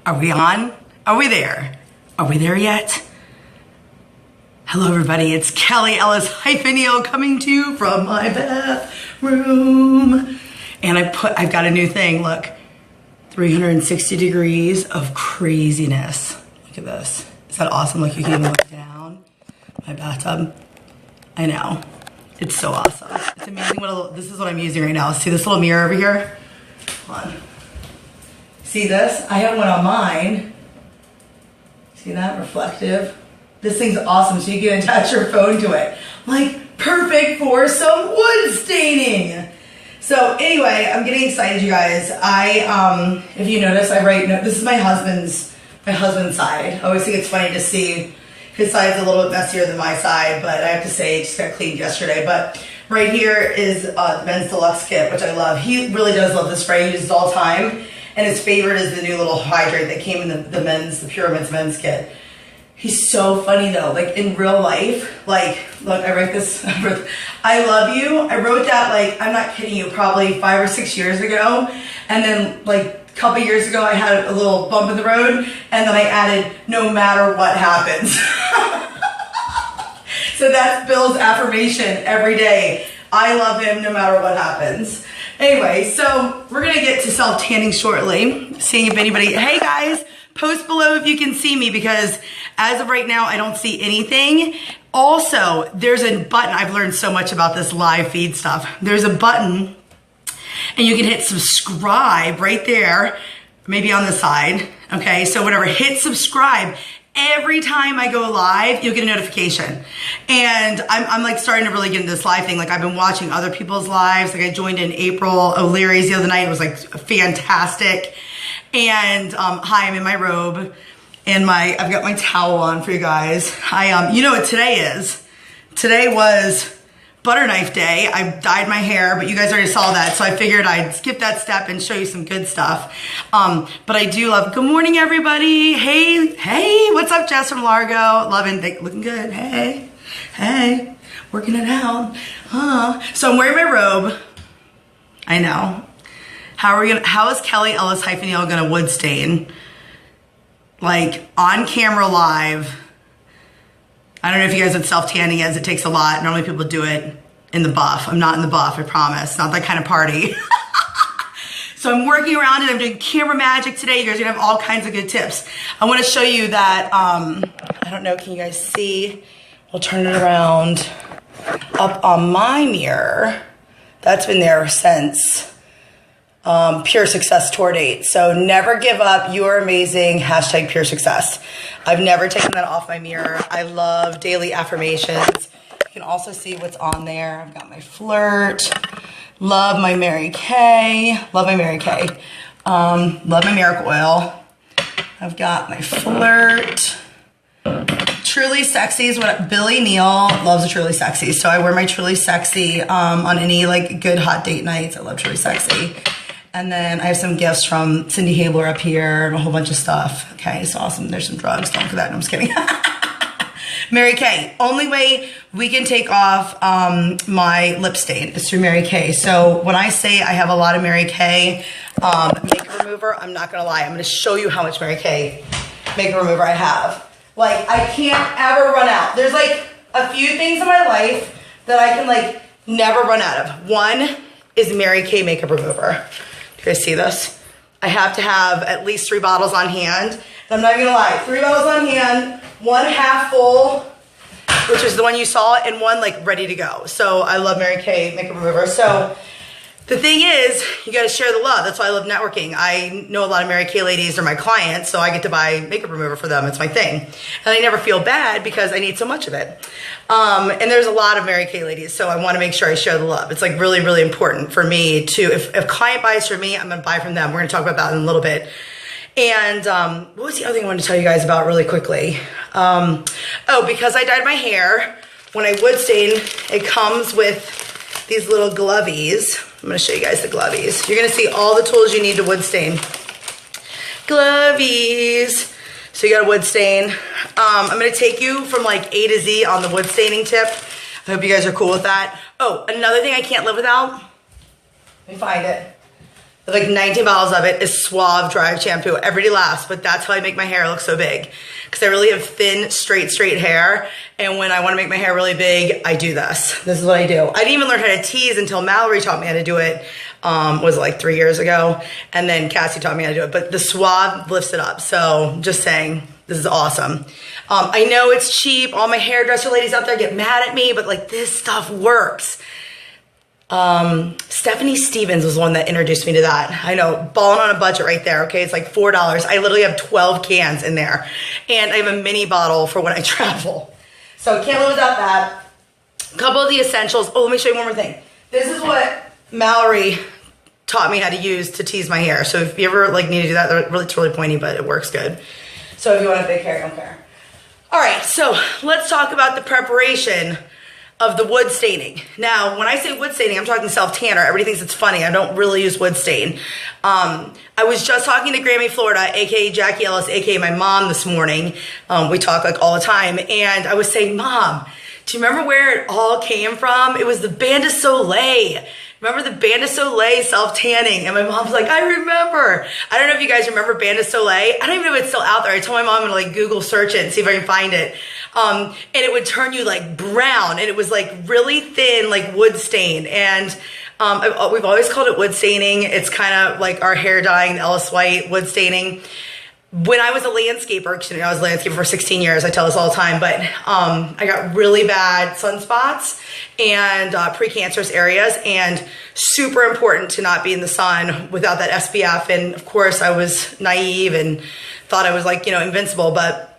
Are we on? Are we there? Are we there yet? Hello everybody, it's Kelly Ellis-Neal coming to you from my bathroom. And I've got a new thing, look. 360 degrees of craziness. Look at this. Is that awesome? Look, you can even look down my bathtub. I know. It's so awesome. It's amazing this is what I'm using right now. See this little mirror over here? Hold on. See this? I have one on mine. See that? Reflective. This thing's awesome, so you can attach your phone to it. Like, perfect for some wood staining. So anyway, I'm getting excited, you guys. If you notice, I write notes. This is my husband's side. I always think it's funny to see his side's a little bit messier than my side, but I have to say, it just got cleaned yesterday. But right here is the men's deluxe kit, which I love. He really does love the spray. He uses it all the time. And his favorite is the new little hydrate that came in the Pyramids men's kit. He's so funny though, like in real life, like, look, I write this, I love you. I wrote that, like, I'm not kidding you, probably 5 or 6 years ago. And then like a couple years ago, I had a little bump in the road and then I added, no matter what happens. So that's Bill's affirmation every day. I love him no matter what happens. Anyway, so we're gonna get to self-tanning shortly. Seeing if anybody, hey guys, post below if you can see me because as of right now, I don't see anything. Also, there's a button, I've learned so much about this live feed stuff. There's a button and you can hit subscribe right there, maybe on the side, okay? So whatever, hit subscribe. Every time I go live, you'll get a notification. And I'm like starting to really get into this live thing. Like I've been watching other people's lives. Like I joined in April O'Leary's the other night. It was like fantastic. And hi, I'm in my robe and I've got my towel on for you guys. You know what today is? Today was butter knife day. I dyed my hair, but you guys already saw that. So I figured I'd skip that step and show you some good stuff. But I do love, good morning everybody. Hey, what's up Jess from Largo? Looking good, hey, working it out. So I'm wearing my robe. I know. How is Kelly Ellis-Neal gonna wood stain? Like on camera live. I don't know if you guys know what self-tanning is. It takes a lot. Normally people do it in the buff. I'm not in the buff, I promise. Not that kind of party. So I'm working around it. I'm doing camera magic today. You guys are gonna have all kinds of good tips. I wanna show you that, I don't know, can you guys see? We'll turn it around. Up on my mirror, that's been there since Pure Success tour date. So never give up, you are amazing, hashtag Pure Success. I've never taken that off my mirror. I love daily affirmations. You can also see what's on there. I've got my flirt, love my Mary Kay, love my Mary Kay, love my Miracle Oil. I've got my flirt. Truly Sexy is what Billy Neal loves a Truly Sexy. So I wear my Truly Sexy on any like good hot date nights. I love Truly Sexy. And then I have some gifts from Cindy Habler up here and a whole bunch of stuff. Okay, it's awesome. There's some drugs. Don't for that. No, I'm just kidding. Mary Kay. Only way we can take off my lip stain is through Mary Kay. So when I say I have a lot of Mary Kay makeup remover, I'm not gonna lie. I'm gonna show you how much Mary Kay makeup remover I have. Like I can't ever run out. There's like a few things in my life that I can like never run out of. One is Mary Kay makeup remover. You guys see this? I have to have at least 3 bottles on hand. And I'm not gonna lie, 3 bottles on hand, 1 half full, which is the one you saw, and 1 like ready to go. So I love Mary Kay makeup remover. So the thing is, you gotta share the love. That's why I love networking. I know a lot of Mary Kay ladies are my clients, so I get to buy makeup remover for them. It's my thing. And I never feel bad because I need so much of it. And there's a lot of Mary Kay ladies, so I wanna make sure I share the love. It's like really, really important for me to, if a client buys from me, I'm gonna buy from them. We're gonna talk about that in a little bit. And what was the other thing I wanted to tell you guys about really quickly? Because I dyed my hair, when I wood stain, it comes with these little glovies. I'm gonna show you guys the glovies. You're gonna see all the tools you need to wood stain. Glovies. So you got a wood stain. I'm gonna take you from like A to Z on the wood staining tip. I hope you guys are cool with that. Oh, another thing I can't live without. Let me find it. like 19 bottles of it, is Suave Dry Shampoo. Everybody laughs, but that's how I make my hair look so big. Because I really have thin, straight hair. And when I want to make my hair really big, I do this. This is what I do. I didn't even learn how to tease until Mallory taught me how to do it. Was it like 3 years ago? And then Cassie taught me how to do it. But the Suave lifts it up. So just saying, this is awesome. I know it's cheap. All my hairdresser ladies out there get mad at me, but like this stuff works. Stephanie Stevens was the one that introduced me to that. I know, balling on a budget right there. Okay, it's like $4. I literally have 12 cans in there, and I have a mini bottle for when I travel. So can't live without that. A couple of the essentials. Oh, let me show you one more thing. This is what Mallory taught me how to use to tease my hair. So if you ever like need to do that, it's really pointy, but it works good. So if you want a big hair, don't care. All right, so let's talk about the preparation of the wood staining. Now, when I say wood staining, I'm talking self-tanner. Everybody thinks it's funny. I don't really use wood stain. I was just talking to Grammy, Florida, a.k.a. Jackie Ellis, a.k.a. my mom this morning. We talk like all the time. And I was saying, Mom, do you remember where it all came from? It was the Bain de Soleil. Remember the Bain de Soleil self-tanning? And my mom's like, I remember. I don't know if you guys remember Bain de Soleil. I don't even know if it's still out there. I told my mom I'm gonna like Google search it and see if I can find it. And it would turn you like brown, and it was like really thin, like wood stain. And we've always called it wood staining. It's kind of like our hair dyeing, the Ellis White wood staining. When I was a landscaper, because I was a landscaper for 16 years, I tell this all the time, but I got really bad sunspots and precancerous areas, and super important to not be in the sun without that SPF. And of course, I was naive and thought I was like, invincible, but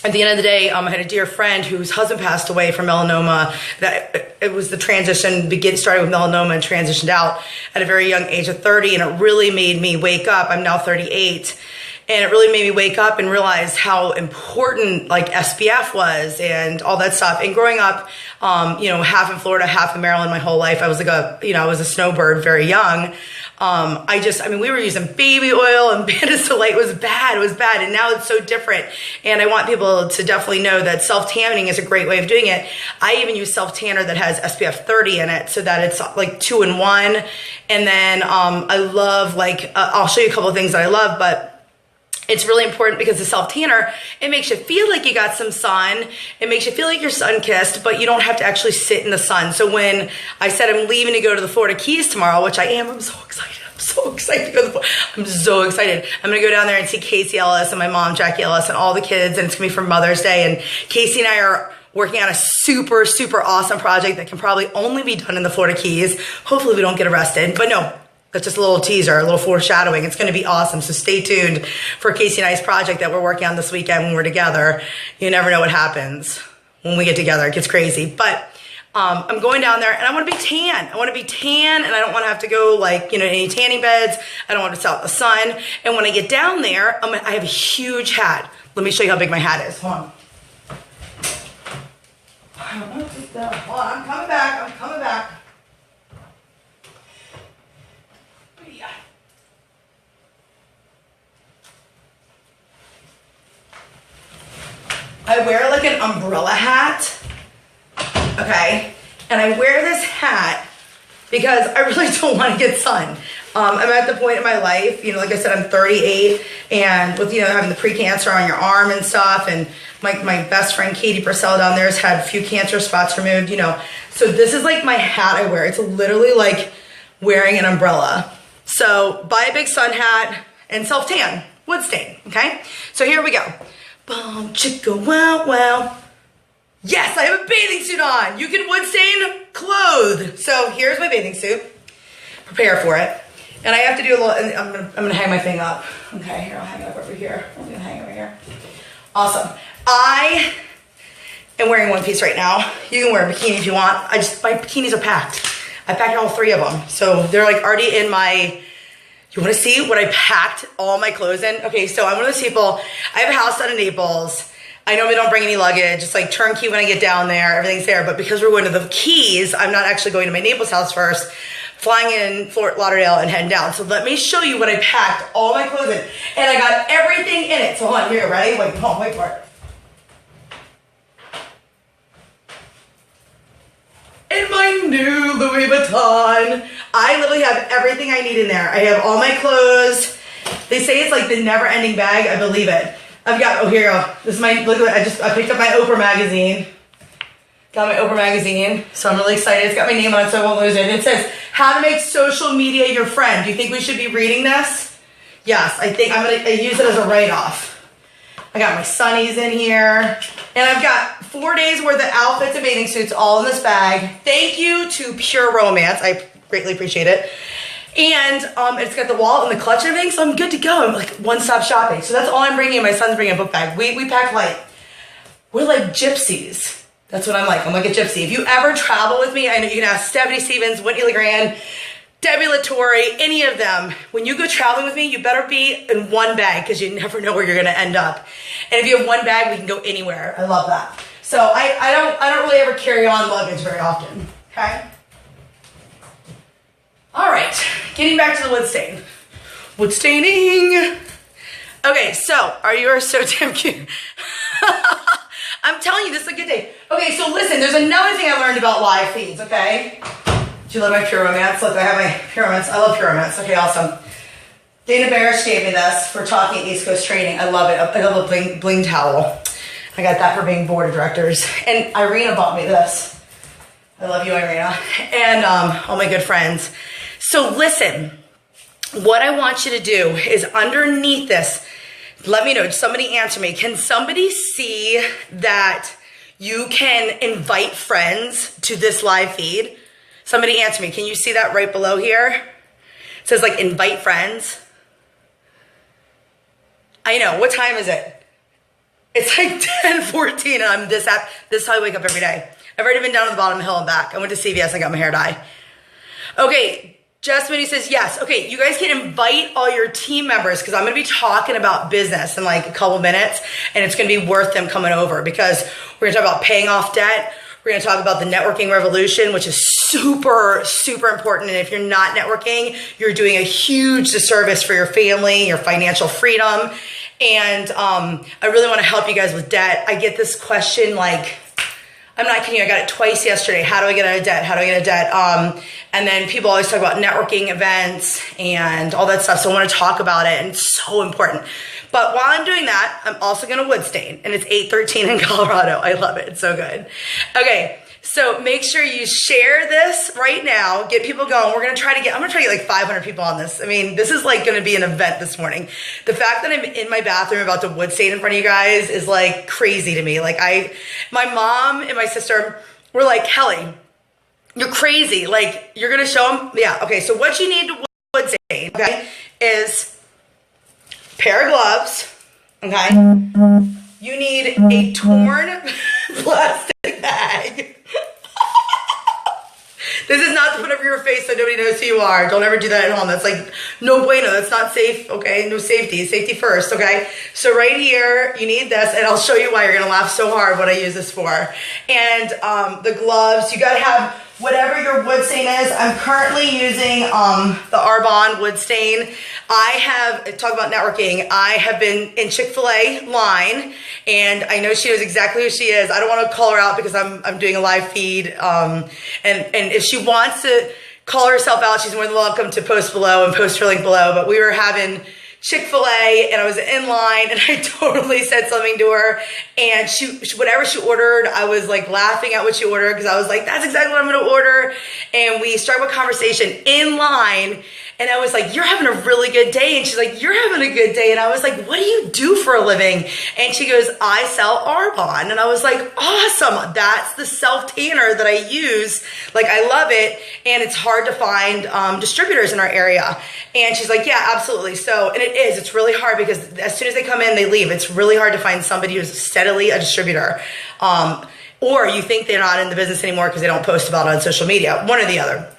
at the end of the day, I had a dear friend whose husband passed away from melanoma. That it was the transition, started with melanoma and transitioned out at a very young age of 30, and it really made me wake up. I'm now 38. And it really made me wake up and realize how important like SPF was and all that stuff. And growing up, half in Florida, half in Maryland my whole life, I was like I was a snowbird very young. We were using baby oil, and Bain de Soleil was bad. It was bad. And now it's so different. And I want people to definitely know that self-tanning is a great way of doing it. I even use self-tanner that has SPF 30 in it so that it's like 2-in-1. And then I love I'll show you a couple of things that I love, but it's really important because the self-tanner, it makes you feel like you got some sun. It makes you feel like you're sun-kissed, but you don't have to actually sit in the sun. So when I said I'm leaving to go to the Florida Keys tomorrow, which I am, I'm so excited. I'm so excited to go to the I'm so excited. I'm going to go down there and see Casey Ellis and my mom, Jackie Ellis, and all the kids, and it's going to be for Mother's Day. And Casey and I are working on a super, super awesome project that can probably only be done in the Florida Keys. Hopefully we don't get arrested, but no. That's just a little teaser, a little foreshadowing. It's going to be awesome. So stay tuned for Casey and I's project that we're working on this weekend when we're together. You never know what happens when we get together. It gets crazy. But I'm going down there and I want to be tan. I want to be tan, and I don't want to have to go any tanning beds. I don't want to sit out in the sun. And when I get down there, I have a huge hat. Let me show you how big my hat is. Hold on. Hold on. I'm coming back. I wear like an umbrella hat, okay? And I wear this hat because I really don't want to get sun. I'm at the point in my life, like I said, I'm 38, and with, having the pre-cancer on your arm and stuff, and my best friend Katie Purcell down there has had a few cancer spots removed, So this is like my hat I wear. It's literally like wearing an umbrella. So buy a big sun hat and self-tan, wood stain, okay? So here we go. Boom, chicka, wow, wow. Yes, I have a bathing suit on. You can wood stain clothes. So here's my bathing suit. Prepare for it. And I have to do a little, I'm gonna hang my thing up. Okay, here, I'll hang it up over here. I'm gonna hang it over here. Awesome. I am wearing one piece right now. You can wear a bikini if you want. My bikinis are packed. I packed all 3 of them. So they're like already in my, you want to see what I packed all my clothes in? Okay, so I'm one of those people, I have a house down in Naples. I normally don't bring any luggage. It's like turnkey when I get down there, everything's there. But because we're going to the Keys, I'm not actually going to my Naples house first, flying in Fort Lauderdale and heading down. So let me show you what I packed all my clothes in. And I got everything in it. So hold on, here, ready? Wait for it. in my new Louis Vuitton. I literally have everything I need in there. I have all my clothes. They say it's like the never-ending bag. I believe it. I've got, oh, here you go. This is my, look at it. I picked up my Oprah magazine. Got my Oprah magazine, so I'm really excited. It's got my name on it, so I won't lose it. It says, how to make social media your friend. Do you think we should be reading this? Yes, I think I'm gonna use it as a write-off. I got my sunnies in here, and I've got 4 days worth of outfits and bathing suits all in this bag. Thank you to Pure Romance. I greatly appreciate it. And it's got the wallet and the clutch and everything, so I'm good to go. I'm like one-stop shopping. So that's all I'm bringing. My son's bringing a book bag. We pack light. We're like gypsies. That's what I'm like. I'm like a gypsy. If you ever travel with me, I know you can ask Stephanie Stevens, Whitney LeGrand, Debbie Latore, any of them. When you go traveling with me, you better be in one bag because you never know where you're gonna end up. And if you have one bag, we can go anywhere. I love that. So I don't really ever carry on luggage very often. Okay. All right, getting back to the wood stain. Wood staining. Okay, so you are so damn cute. I'm telling you, this is a good day. Okay, so listen, there's another thing I learned about live feeds, okay? Do you love my Pure Romance? Look, I have my Pure Romance. I love Pure Romance. Okay, awesome. Dana Barish gave me this for talking East Coast training. I love it. I love a bling towel. I got that for being board of directors. And Irina bought me this. I love you, Irina. And all my good friends. So listen, what I want you to do is underneath this, let me know, somebody answer me. Can somebody see that you can invite friends to this live feed? Somebody answer me. Can you see that right below here? It says like invite friends. I know, what time is it? It's like 10:14 and I'm this app. This is how I wake up every day. I've already been down to the bottom of the hill and back. I went to CVS, I got my hair dye. Okay. Jasmine says, yes. Okay, you guys can invite all your team members because I'm going to be talking about business in like a couple minutes and it's going to be worth them coming over because we're going to talk about paying off debt. We're going to talk about the networking revolution, which is super, super important. And if you're not networking, you're doing a huge disservice for your family, your financial freedom. And I really want to help you guys with debt. I get this question like, I'm not kidding you, I got it twice yesterday. How do I get out of debt? How do I get out of debt? And then people always talk about networking events and all that stuff. So I want to talk about it and it's so important. But while I'm doing that, I'm also going to wood stain and it's 8:13 in Colorado. I love it. It's so good. Okay. So make sure you share this right now. Get people going. I'm going to try to get like 500 people on this. I mean, this is like going to be an event this morning. The fact that I'm in my bathroom about to wood stain in front of you guys is like crazy to me. Like my mom and my sister were like, Kelly, you're crazy. Like you're going to show them. Yeah. Okay. So what you need to wood stain, okay, is a pair of gloves. Okay. You need a torn plastic bag. This is not to put over your face so nobody knows who you are. Don't ever do that at home. That's like, no bueno. That's not safe, okay? No safety. Safety first, okay? So right here, you need this, and I'll show you why you're going to laugh so hard what I use this for. And the gloves, you got to have whatever your wood stain is. I'm currently using the Arbonne wood stain. Talk about networking, I have been in Chick-fil-A line, and I know she knows exactly who she is. I don't want to call her out because I'm doing a live feed, and if she wants to call herself out, she's more than welcome to post below and post her link below. But we were having Chick-fil-A and I was in line and I totally said something to her, and she whatever she ordered, I was like laughing at what she ordered because I was like, that's exactly what I'm going to order. And we started a conversation in line. And I was like, you're having a really good day. And she's like, you're having a good day. And I was like, what do you do for a living? And she goes, I sell Arbonne. And I was like, awesome. That's the self-tanner that I use. Like, I love it. And it's hard to find distributors in our area. And she's like, yeah, absolutely. So, and it is. It's really hard because as soon as they come in, they leave. It's really hard to find somebody who's steadily a distributor. Or you think they're not in the business anymore because they don't post about it on social media. One or the other.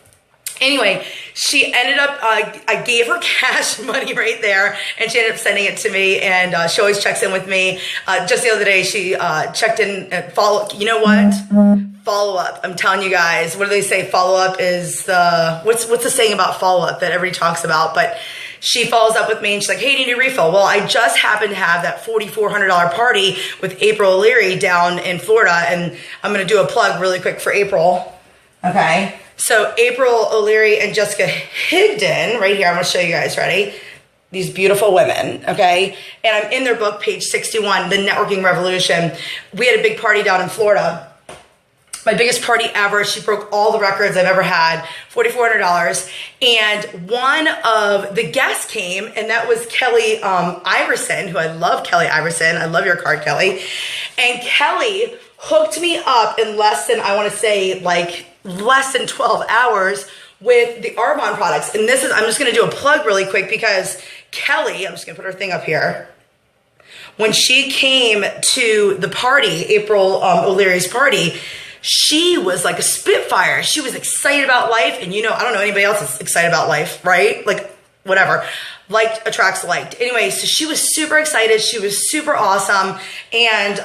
Anyway, she ended up, I gave her cash money right there, and she ended up sending it to me, and she always checks in with me. Just the other day, she checked in and you know what? Follow-up. I'm telling you guys, what do they say? Follow-up is what's the saying about follow-up that everybody talks about? But she follows up with me, and she's like, hey, do you need a refill? Well, I just happened to have that $4,400 party with April O'Leary down in Florida, and I'm going to do a plug really quick for April. Okay. So April O'Leary and Jessica Higdon, right here, I'm going to show you guys, ready? These beautiful women, okay? And I'm in their book, page 61, The Networking Revolution. We had a big party down in Florida. My biggest party ever. She broke all the records I've ever had, $4,400. And one of the guests came, and that was Kelly Iverson, who I love Kelly Iverson. I love your card, Kelly. And Kelly hooked me up in less than, I want to say, like less than 12 hours with the Arbonne products. And this is, I'm just going to do a plug really quick because Kelly, I'm just going to put her thing up here. When she came to the party, April O'Leary's party, she was like a spitfire. She was excited about life. And you know, I don't know anybody else that's excited about life, right? Like, whatever. Liked attracts liked. Anyway, so she was super excited. She was super awesome. And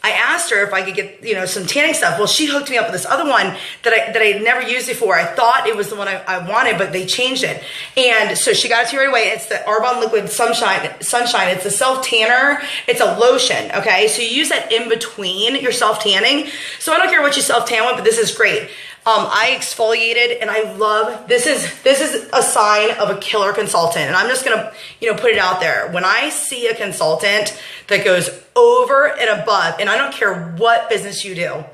I asked her if I could get, you know, some tanning stuff. Well, she hooked me up with this other one that I had never used before. I thought it was the one I wanted, but they changed it. And so she got it to me right away. It's the Arbonne Liquid Sunshine. It's a self-tanner. It's a lotion, okay? So you use that in between your self-tanning. So I don't care what you self-tan with, but this is great. I exfoliated, and I love, this is a sign of a killer consultant. And I'm just going to, you know, put it out there. When I see a consultant that goes over and above, and I don't care what business you do,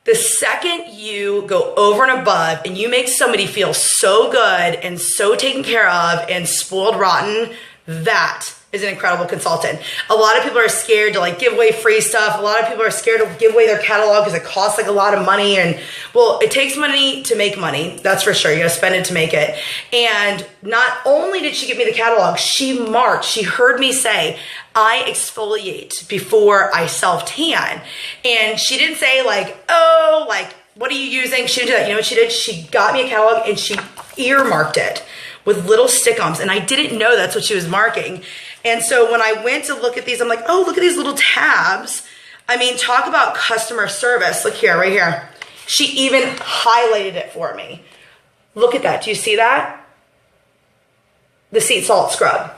the second you go over and above and you make somebody feel so good and so taken care of and spoiled rotten, that is an incredible consultant. A lot of people are scared to like give away free stuff. A lot of people are scared to give away their catalog because it costs like a lot of money. And well, it takes money to make money. That's for sure. You gotta spend it to make it. And not only did she give me the catalog, she marked, she heard me say, I exfoliate before I self-tan. And she didn't say like, oh, like, what are you using? She didn't do that. You know what she did? She got me a catalog and she earmarked it with little stick-ons. And I didn't know that's what she was marking. And so when I went to look at these, I'm like, oh, look at these little tabs. I mean, talk about customer service. Look here, right here. She even highlighted it for me. Look at that. Do you see that? The Sea Salt Scrub.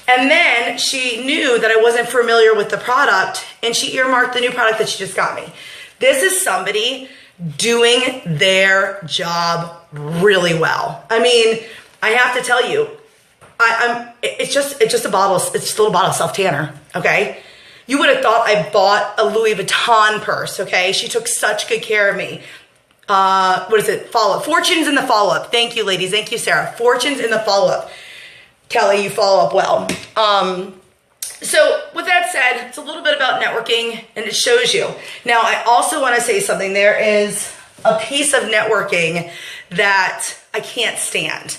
And then she knew that I wasn't familiar with the product, and she earmarked the new product that she just got me. This is somebody doing their job really well. I mean, I have to tell you, it's just a bottle, it's just a little bottle of self-tanner, okay? You would have thought I bought a Louis Vuitton purse, okay? She took such good care of me. What is it? Follow-up. Fortunes in the follow-up. Thank you, ladies. Thank you, Sarah. Fortunes in the follow-up. Kelly, you follow up well. So with that said, it's a little bit about networking, and it shows you. Now, I also want to say something. There is a piece of networking that I can't stand.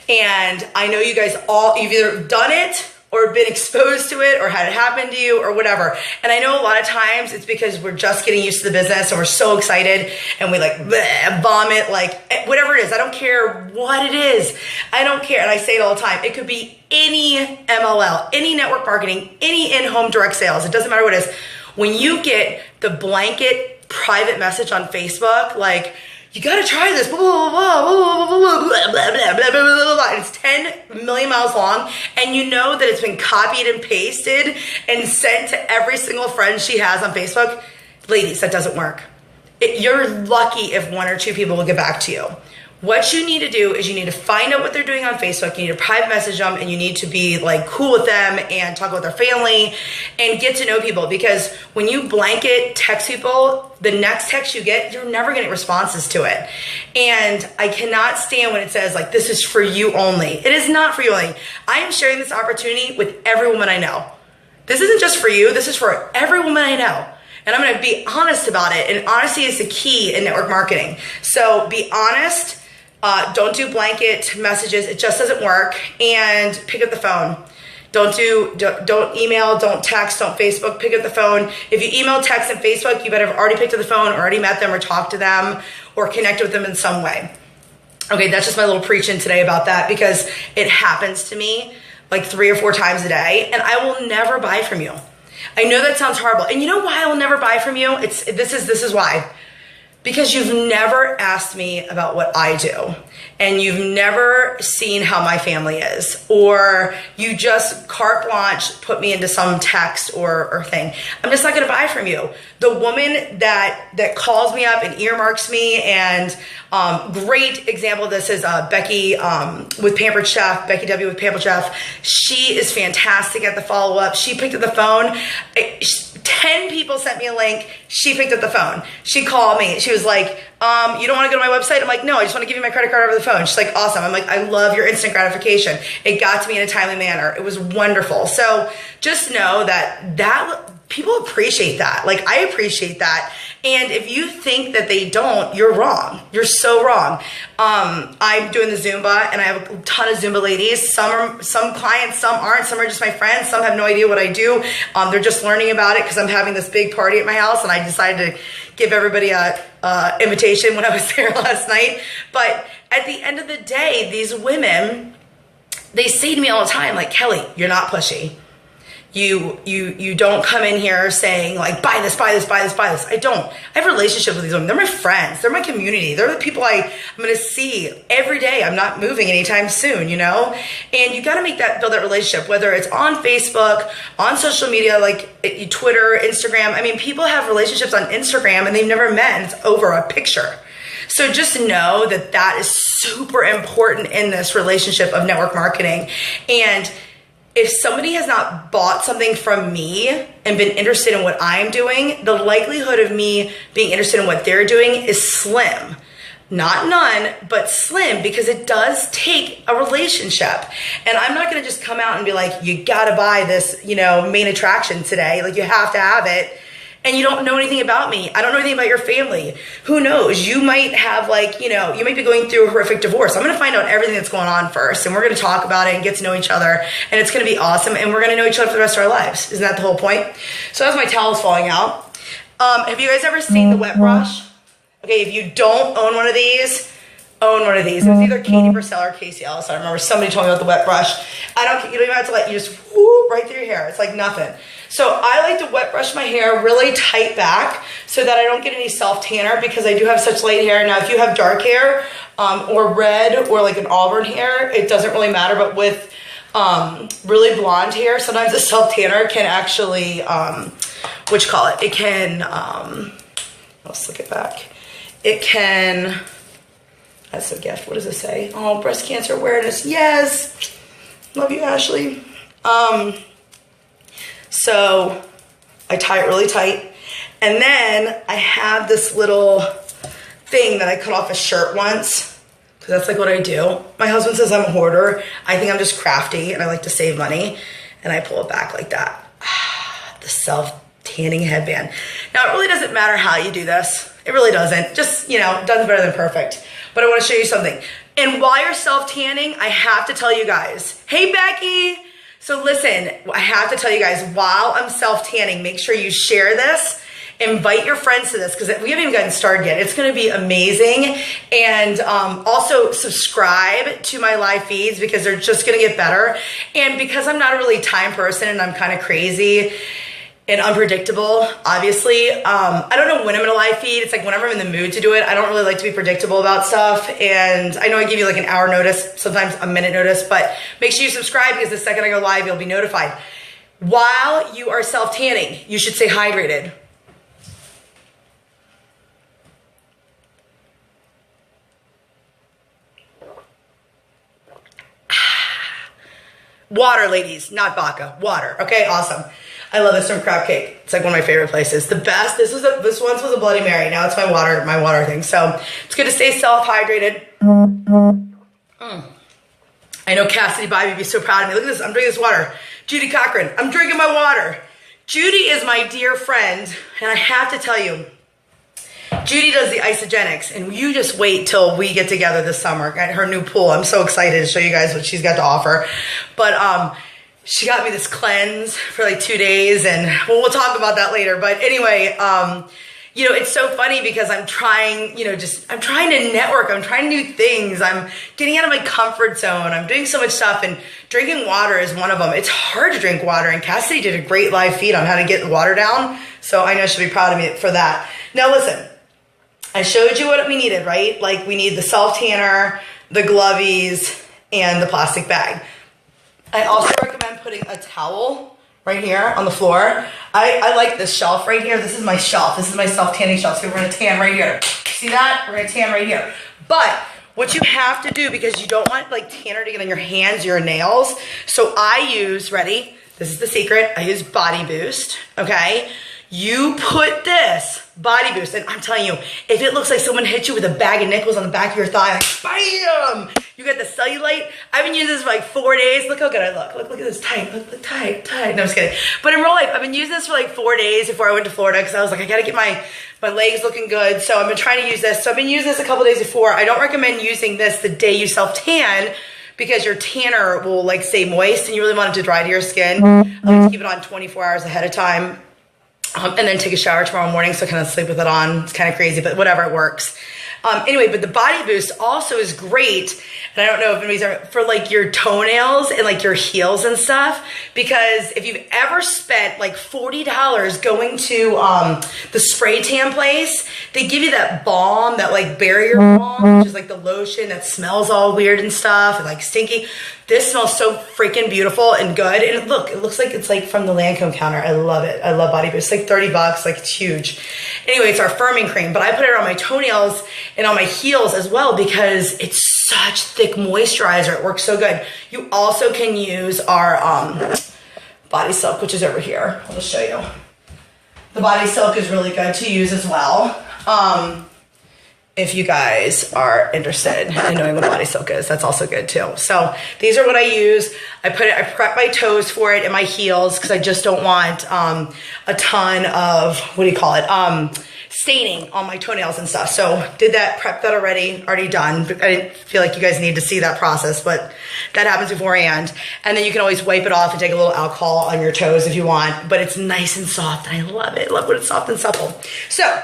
And I know you guys all, you've either done it or been exposed to it or had it happen to you or whatever. And I know a lot of times it's because we're just getting used to the business and we're so excited and we like bleh, vomit, like whatever it is. I don't care what it is. I don't care. And I say it all the time. It could be any MLL, any network marketing, any in-home direct sales. It doesn't matter what it is. When you get the blanket private message on Facebook, like, you gotta try this, blah, blah, blah, blah, blah, blah, blah, blah, blah, blah, blah, and it's 10 million miles long, and you know that it's been copied and pasted and sent to every single friend she has on Facebook. Ladies, that doesn't work. You're lucky if one or two people will get back to you. What you need to do is you need to find out what they're doing on Facebook. You need to private message them, and you need to be like cool with them and talk with their family and get to know people. Because when you blanket text people, the next text you get, you're never getting responses to it. And I cannot stand when it says like, this is for you only. It is not for you only. I am sharing this opportunity with every woman I know. This isn't just for you. This is for every woman I know. And I'm going to be honest about it. And honesty is the key in network marketing. So be honest. Don't do blanket messages. It just doesn't work. And pick up the phone. Don't email, don't text, don't Facebook. Pick up the phone. If you email, text, and Facebook, you better have already picked up the phone, already met them or talked to them or connected with them in some way. Okay, that's just my little preaching today about that because it happens to me like 3 or 4 times a day, and I will never buy from you. I know that sounds horrible. And you know why I will never buy from you? This is why. because you've never asked me about what I do, and you've never seen how my family is, or you just carte blanche put me into some text or thing. I'm just not gonna buy from you. The woman that calls me up and earmarks me, and great example of this is Becky with Pampered Chef, Becky W with Pampered Chef. She is fantastic at the follow-up. She picked up the phone. 10 people sent me a link. She picked up the phone. She called me. She was like, you don't want to go to my website? I'm like, no, I just want to give you my credit card over the phone. She's like, awesome. I'm like, I love your instant gratification. It got to me in a timely manner. It was wonderful. So just know that people appreciate that. Like, I appreciate that. And if you think that they don't, you're wrong. You're so wrong. I'm doing the Zumba, and I have a ton of Zumba ladies. Some clients, some aren't. Some are just my friends. Some have no idea what I do. They're just learning about it because I'm having this big party at my house, and I decided to give everybody a invitation when I was there last night. But at the end of the day, these women, they say to me all the time, like, Kelly, you're not pushy. You don't come in here saying like, buy this, buy this, buy this, buy this. I don't. I have a relationship with these women. They're my friends. They're my community. They're the people I'm going to see every day. I'm not moving anytime soon, you know? And you got to build that relationship, whether it's on Facebook, on social media, like Twitter, Instagram. I mean, people have relationships on Instagram and they've never met, and it's over a picture. So just know that is super important in this relationship of network marketing. And if somebody has not bought something from me and been interested in what I'm doing, the likelihood of me being interested in what they're doing is slim. Not none, but slim, because it does take a relationship. And I'm not going to just come out and be like, you got to buy this, main attraction today. Like, you have to have it. And you don't know anything about me. I don't know anything about your family. Who knows? You might have you might be going through a horrific divorce. I'm going to find out everything that's going on first, and we're going to talk about it and get to know each other, and it's going to be awesome, and we're going to know each other for the rest of our lives. Isn't that the whole point? So as my towel's falling out, have you guys ever seen the wet brush? Okay, if you don't own one of these, own one of these. It was either Katie Purcell or Casey Ellis. I remember somebody told me about the wet brush. You don't even have to you just whoop right through your hair. It's like nothing. So I like to wet brush my hair really tight back so that I don't get any self tanner, because I do have such light hair. Now, if you have dark hair or red or like an auburn hair, it doesn't really matter. But with really blonde hair, sometimes the self tanner can actually, it can, let's look it back. It can, that's a gift. What does it say? Oh, breast cancer awareness. Yes. Love you, Ashley. So I tie it really tight. And then I have this little thing that I cut off a shirt once, because that's like what I do. My husband says I'm a hoarder. I think I'm just crafty and I like to save money. And I pull it back like that. The self-tanning headband. Now, it really doesn't matter how you do this. It really doesn't. Just, done better than perfect. But I want to show you something. And while you're self-tanning, I have to tell you guys, hey, Becky. So listen, I have to tell you guys, while I'm self-tanning, make sure you share this, invite your friends to this, because we haven't even gotten started yet. It's going to be amazing. And also subscribe to my live feeds, because they're just going to get better. And because I'm not a really time person and I'm kind of crazy and unpredictable, obviously, I don't know when I'm in a live feed. It's like whenever I'm in the mood to do it. I don't really like to be predictable about stuff. And I know I give you like an hour notice, sometimes a minute notice, but make sure you subscribe, because the second I go live, you'll be notified. While you are self-tanning, you should stay hydrated. Water, ladies, not vodka. Water. Okay, awesome. I love this from Crab Cake. It's like one of my favorite places. The best. This once was a Bloody Mary. Now it's my water thing. So it's good to stay self-hydrated. I know Cassidy Bobby would be so proud of me. Look at this. I'm drinking this water. Judy Cochran. I'm drinking my water. Judy is my dear friend, and I have to tell you, Judy does the isogenics, and you just wait till we get together this summer at her new pool. I'm so excited to show you guys what she's got to offer. But she got me this cleanse for like 2 days, and we'll talk about that later. But anyway, it's so funny because I'm trying, I'm trying to network. I'm trying new things. I'm getting out of my comfort zone. I'm doing so much stuff, and drinking water is one of them. It's hard to drink water, and Cassidy did a great live feed on how to get the water down. So I know she'll be proud of me for that. Now listen, I showed you what we needed, right? Like we need the self tanner, the glovies, and the plastic bag. I also recommend putting a towel right here on the floor. I like this shelf right here. This is my shelf. This is my self tanning shelf. So we're gonna tan right here. See that? We're gonna tan right here. But what you have to do, because you don't want like tanner to get on your hands, your nails. So I use, ready? This is the secret. I use Body Boost, okay? You put this Body Boost, and I'm telling you, if it looks like someone hit you with a bag of nickels on the back of your thigh, like bam! You get the cellulite. I've been using this for like 4 days. Look how good I look. Look at this, tight, look tight. No, I'm just kidding. But in real life, I've been using this for like 4 days before I went to Florida, because I was like, I gotta get my legs looking good. So I've been trying to use this. So I've been using this a couple days before. I don't recommend using this the day you self-tan, because your tanner will like stay moist, and you really want it to dry to your skin. I like to keep it on 24 hours ahead of time. And then take a shower tomorrow morning, so kind of sleep with it on. It's kind of crazy, but whatever, it works. Anyway, but the Body Boost also is great, and I don't know if anybody's for like your toenails and like your heels and stuff, because if you've ever spent like $40 going to the spray tan place, they give you that balm, that like barrier balm, which is like the lotion that smells all weird and stuff and like stinky. This smells so freaking beautiful and good. And look, it looks like it's like from the Lancome counter. I love it. I love Body Boost. It's like 30 bucks, like it's huge. Anyway, it's our firming cream, but I put it on my toenails and on my heels as well, because it's such thick moisturizer. It works so good. You also can use our Body Silk, which is over here. I'll just show you. The Body Silk is really good to use as well. If you guys are interested in knowing what Body Silk is, that's also good too. So these are what I use. I prep my toes for it and my heels, because I just don't want a ton of, what do you call it? Staining on my toenails and stuff. So did that, prepped that already done. I didn't feel like you guys need to see that process, but that happens beforehand. And then you can always wipe it off and take a little alcohol on your toes if you want, but it's nice and soft, and I love it. I love when it's soft and supple. So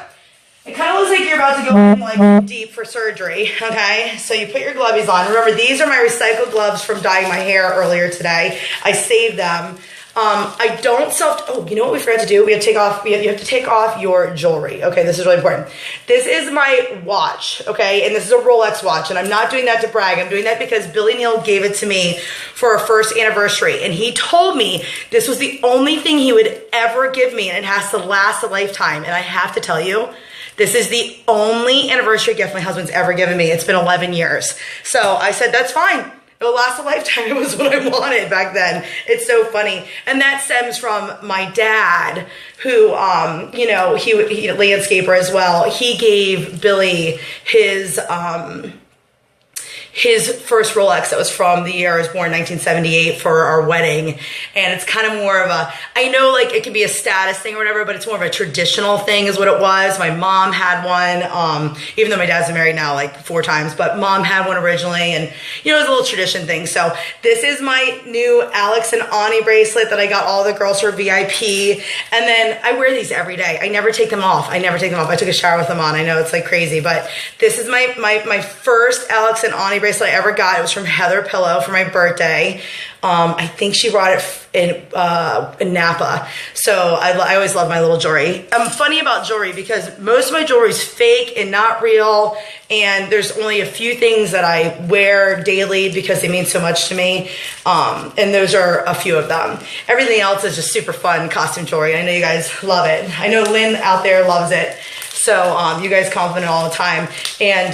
it kind of looks like you're about to go in like deep for surgery, okay? So you put your gloves on. Remember, these are my recycled gloves from dyeing my hair earlier today. I saved them. I don't oh, you know what we forgot to do? You have to take off your jewelry. Okay, this is really important. This is my watch, okay? And this is a Rolex watch, and I'm not doing that to brag. I'm doing that because Billy Neal gave it to me for our first anniversary, and he told me this was the only thing he would ever give me, and it has to last a lifetime. And I have to tell you, this is the only anniversary gift my husband's ever given me. It's been 11 years. So I said, that's fine. It will last a lifetime. It was what I wanted back then. It's so funny. And that stems from my dad, who, you know, he a landscaper as well. He gave Billy his first Rolex that was from the year I was born, 1978, for our wedding. And it's kind of more of a, I know like it can be a status thing or whatever, but it's more of a traditional thing is what it was. My mom had one, even though my dad's been married now like 4 times, but mom had one originally, and you know, it was a little tradition thing. So this is my new Alex and Ani bracelet that I got all the girls for VIP. And then I wear these every day. I never take them off. I took a shower with them on. I know it's like crazy, but this is my first Alex and Ani bracelet I ever got. It was from Heather Pillow for my birthday. I think she brought it in Napa. So I always love my little jewelry. I'm funny about jewelry because most of my jewelry is fake and not real. And there's only a few things that I wear daily because they mean so much to me. And those are a few of them. Everything else is just super fun costume jewelry. I know you guys love it. I know Lynn out there loves it. So you guys compliment all the time. And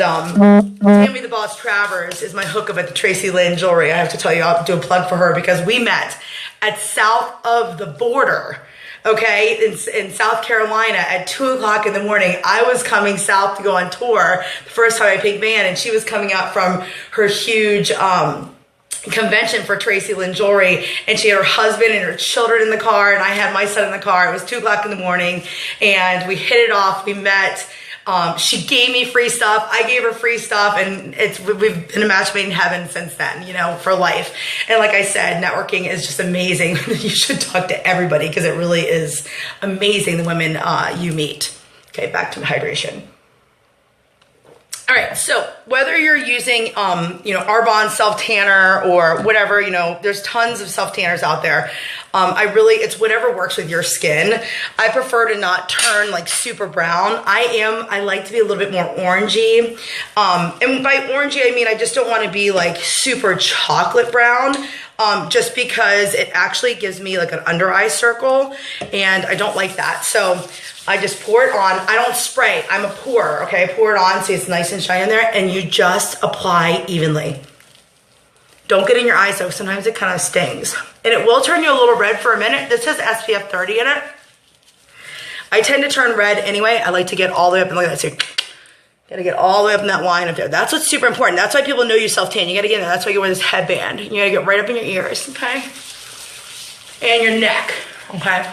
Tammy the Boss Travers is my hookup at the Tracy Lynn Jewelry. I have to tell you, I'll do a plug for her because we met at south of the border, okay, in South Carolina at 2 o'clock in the morning. I was coming south to go on tour the first time I picked van, and she was coming out from her huge convention for Tracy Lynn Jewelry, and she had her husband and her children in the car, and I had my son in the car. It was 2 o'clock in the morning, and we hit it off. We met. She gave me free stuff. I gave her free stuff, and we've been a match made in heaven since then, you know, for life. And like I said, networking is just amazing. You should talk to everybody because it really is amazing, the women you meet. Okay, back to hydration. All right, so whether you're using, Arbonne self tanner or whatever, there's tons of self tanners out there. It's whatever works with your skin. I prefer to not turn like super brown. I like to be a little bit more orangey. And by orangey, I mean, I just don't want to be like super chocolate brown. Just because it actually gives me like an under eye circle and I don't like that. So I just pour it on. I don't spray, I'm a pourer, okay? I pour it on so it's nice and shiny in there and you just apply evenly. Don't get in your eyes though, sometimes it kind of stings. And it will turn you a little red for a minute. This has SPF 30 in it. I tend to turn red anyway. I like to get all the way up and look at that. So gotta get all the way up in that line up there. That's what's super important. That's why people know you self-tan. You gotta get in there. That's why you wear this headband. You gotta get right up in your ears, okay? And your neck, okay?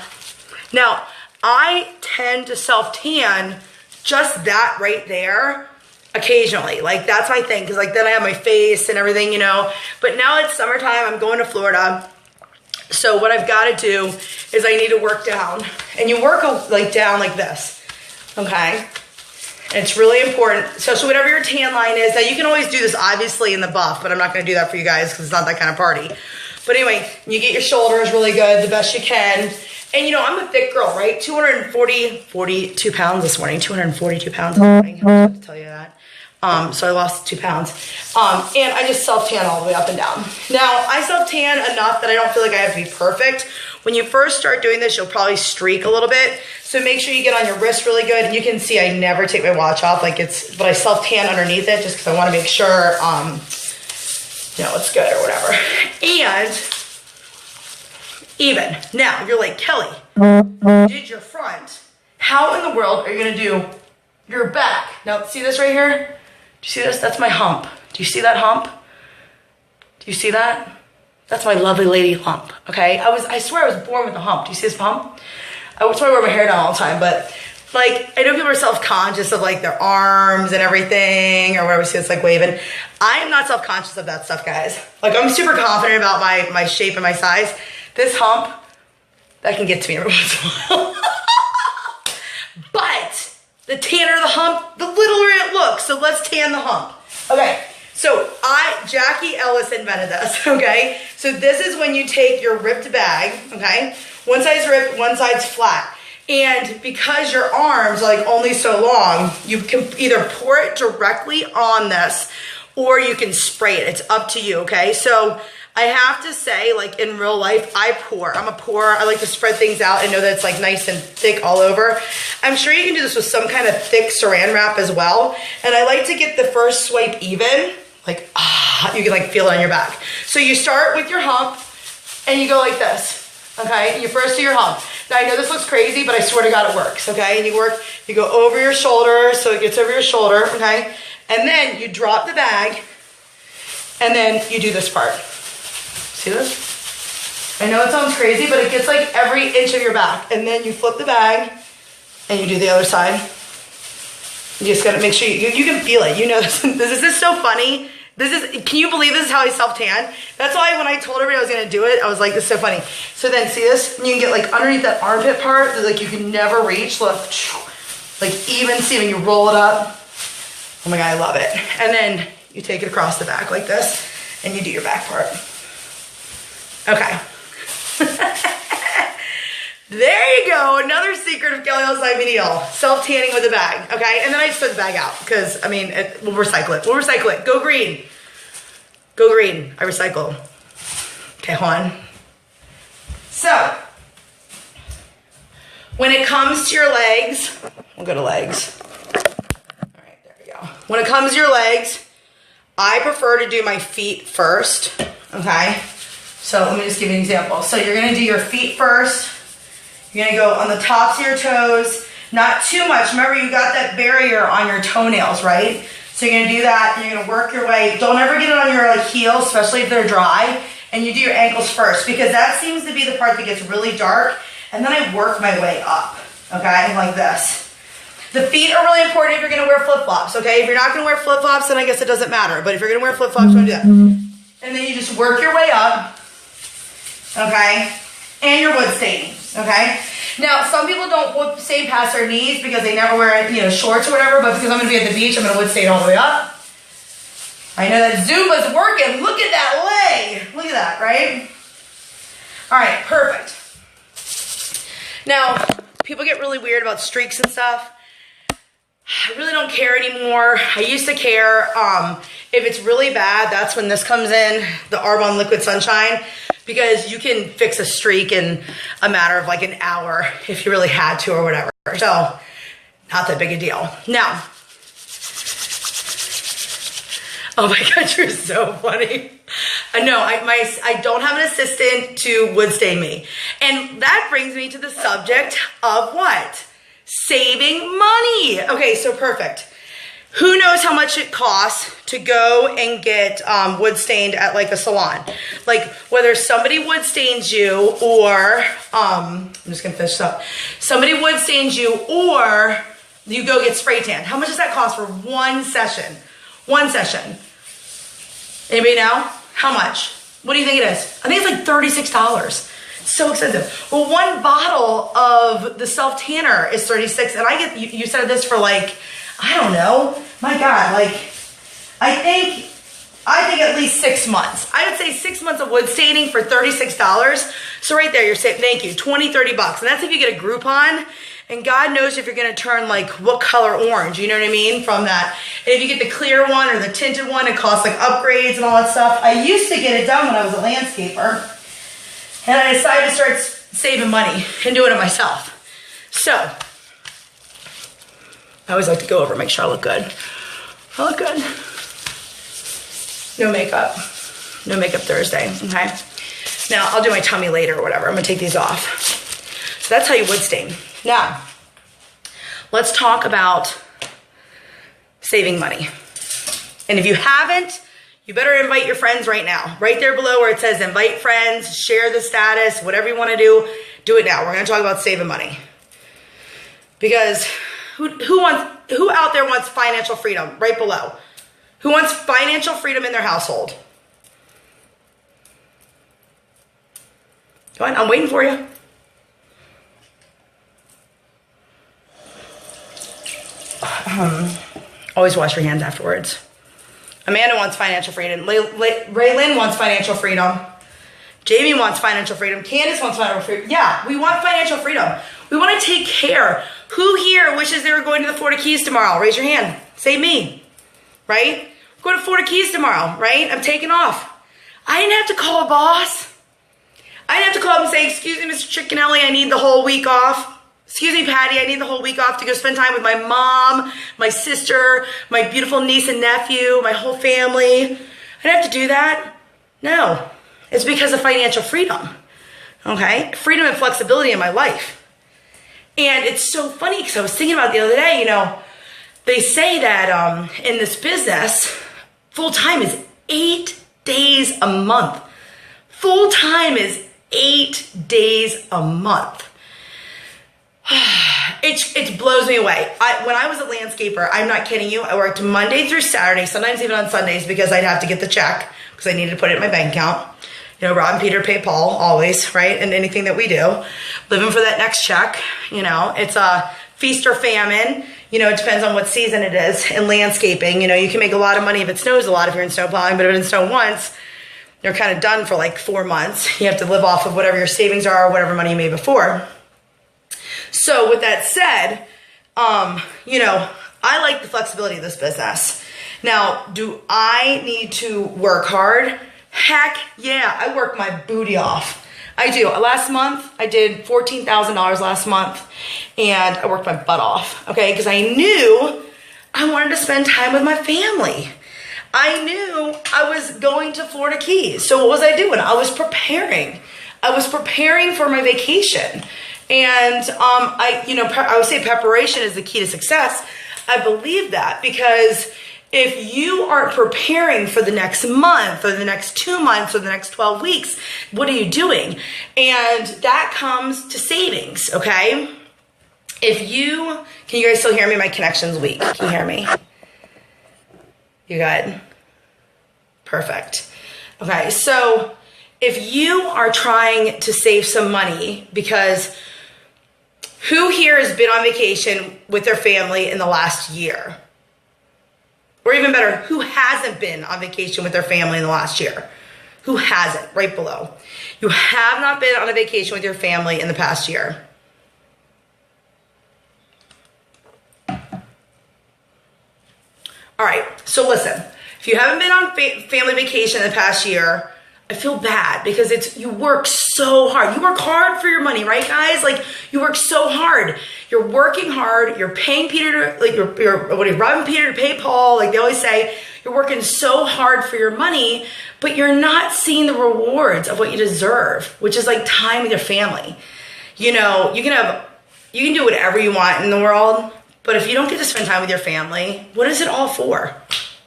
Now, I tend to self-tan just that right there occasionally. Like, that's my thing, because like then I have my face and everything, But now it's summertime. I'm going to Florida. So what I've got to do is I need to work down. And you work like down like this, okay? And it's really important. So whatever your tan line is, now you can always do this obviously in the buff, but I'm not going to do that for you guys because it's not that kind of party. But anyway, you get your shoulders really good, the best you can. And I'm a thick girl, right? 42 pounds this morning, 242 pounds this morning. I have to tell you that. So I lost 2 pounds. And I just self-tan all the way up and down. Now, I self-tan enough that I don't feel like I have to be perfect. When you first start doing this, you'll probably streak a little bit. So make sure you get on your wrist really good. And you can see I never take my watch off, but I self-tan underneath it just because I want to make sure, it's good or whatever. And even, now, you're like, Kelly, you did your front. How in the world are you going to do your back? Now, see this right here? Do you see this? That's my hump. Do you see that hump? Do you see that? That's my lovely lady hump, okay? I swear I was born with a hump. Do you see this hump? That's why I wear my hair down all the time, but like, I know people are self-conscious of like their arms and everything, or whatever, see it's like waving. I am not self-conscious of that stuff, guys. Like, I'm super confident about my shape and my size. This hump, that can get to me every once in a while. But the tanner the hump, the littler it looks. So let's tan the hump. Okay, so Jackie Ellis invented this, okay? So this is when you take your ripped bag, okay? One side's ripped, one side's flat. And because your arms are like only so long, you can either pour it directly on this or you can spray it. It's up to you, okay? So I have to say, like in real life, I pour. I'm a pourer. I like to spread things out and know that it's like nice and thick all over. I'm sure you can do this with some kind of thick saran wrap as well. And I like to get the first swipe even, like, you can like feel it on your back. So you start with your hump and you go like this, okay? You first do your hump. Now I know this looks crazy, but I swear to God it works, okay? And you go over your shoulder so it gets over your shoulder, okay? And then you drop the bag and then you do this part. See this? I know it sounds crazy, but it gets like every inch of your back. And then you flip the bag and you do the other side. You just gotta make sure you can feel it. You know, this is so funny. Can you believe this is how I self-tan? That's why when I told everybody I was gonna do it, I was like, this is so funny. So then see this? You can get like underneath that armpit part that like you can never reach. Look, like even see when you roll it up. Oh my God, I love it. And then you take it across the back like this and you do your back part. Okay. There you go. Another secret of Kelly Ellis-Neal. Self-tanning with a bag. Okay. And then I just throw the bag out because, I mean, we'll recycle it. We'll recycle it. Go green. Go green. I recycle. Okay, hold on. So, when it comes to your legs, we'll go to legs. All right, there we go. When it comes to your legs, I prefer to do my feet first. Okay. So let me just give you an example. So you're gonna do your feet first. You're gonna go on the tops of your toes, not too much. Remember, you got that barrier on your toenails, right? So you're gonna do that, and you're gonna work your way. Don't ever get it on your like heels, especially if they're dry, and you do your ankles first, because that seems to be the part that gets really dark, and then I work my way up, okay, like this. The feet are really important if you're gonna wear flip-flops, okay? If you're not gonna wear flip-flops, then I guess it doesn't matter, but if you're gonna wear flip-flops, you wanna do that. And then you just work your way up, okay? And your wood staining, okay? Now, some people don't stay past their knees because they never wear, shorts or whatever, but because I'm going to be at the beach, I'm going to wood stain all the way up. I know that Zumba's working. Look at that leg. Look at that, right? All right, perfect. Now, people get really weird about streaks and stuff. I really don't care anymore. I used to care. If it's really bad, that's when this comes in, the Arbonne Liquid Sunshine, because you can fix a streak in a matter of like an hour if you really had to or whatever. So, not that big a deal. Now, oh my God, you're so funny. No, I don't have an assistant to wood stain me. And that brings me to the subject of what? Saving money. Okay, so perfect. Who knows how much it costs to go and get wood stained at like a salon? Like whether somebody wood stains you or, I'm just gonna finish this up. Somebody wood stains you or you go get spray tan. How much does that cost for one session? One session. Anybody know? How much? What do you think it is? I think it's like $36. So expensive. Well, one bottle of the self tanner is $36, and I get you said this for like, I don't know. My God, like I think at least 6 months. I would say 6 months of wood staining for $36. So right there, you're saying thank you, 20, 30 bucks, and that's if you get a Groupon. And God knows if you're gonna turn like what color orange, you know what I mean, from that. And if you get the clear one or the tinted one, it costs like upgrades and all that stuff. I used to get it done when I was a landscaper. And I decided to start saving money and doing it myself. So, I always like to go over and make sure I look good. I look good. No makeup. No makeup Thursday, okay? Now, I'll do my tummy later or whatever. I'm gonna take these off. So that's how you wood stain. Now, let's talk about saving money. And if you haven't, you better invite your friends right now. Right there below where it says invite friends, share the status, whatever you want to do it now. We're going to talk about saving money. Because who out there wants financial freedom? Right below. Who wants financial freedom in their household? Go on, I'm waiting for you. Always wash your hands afterwards. Amanda wants financial freedom. Raylyn wants financial freedom. Jamie wants financial freedom. Candace wants financial freedom. Yeah, we want financial freedom. We want to take care. Who here wishes they were going to the Florida Keys tomorrow? Raise your hand. Say me. Right? Go to Florida Keys tomorrow, right? I'm taking off. I didn't have to call a boss. I didn't have to call up and say, excuse me, Mr. Chickenelli, I need the whole week off. Excuse me, Patty, I need the whole week off to go spend time with my mom, my sister, my beautiful niece and nephew, my whole family. I didn't have to do that. No, it's because of financial freedom, okay? Freedom and flexibility in my life. And it's so funny because I was thinking about it the other day, they say that in this business, full-time is 8 days a month. Full-time is 8 days a month. It blows me away. When I was a landscaper, I'm not kidding you, I worked Monday through Saturday, sometimes even on Sundays because I'd have to get the check because I needed to put it in my bank account. Rob and Peter pay Paul always, right? And anything that we do, living for that next check, it's a feast or famine. It depends on what season it is. In landscaping, you can make a lot of money if it snows a lot if you're in snow plowing, but if it didn't snow once, you're kind of done for like 4 months. You have to live off of whatever your savings are or whatever money you made before. So with that said, I like the flexibility of this business. Now, do I need to work hard? Heck yeah, I work my booty off. I do. Last month, I did $14,000 last month, and I worked my butt off, okay? Because I knew I wanted to spend time with my family. I knew I was going to Florida Keys. So what was I doing? I was preparing. I was preparing for my vacation. And I would say preparation is the key to success. I believe that because if you aren't preparing for the next month or the next 2 months or the next 12 weeks, what are you doing? And that comes to savings, okay? Can you guys still hear me? My connection's weak. Can you hear me? You good? Perfect. Okay, so if you are trying to save some money because Who here has been on vacation with their family in the last year? Or even better, who hasn't been on vacation with their family in the last year? Who hasn't? Right below. You have not been on a vacation with your family in the past year. All right, so listen. If you haven't been on family vacation in the past year, I feel bad because you work so hard. You work hard for your money, right, guys? Like, you work so hard. You're working hard. You're paying Peter to, like, you're robbing Peter to pay Paul. Like they always say, you're working so hard for your money, but you're not seeing the rewards of what you deserve, which is like time with your family. You know, you can do whatever you want in the world, but if you don't get to spend time with your family, what is it all for?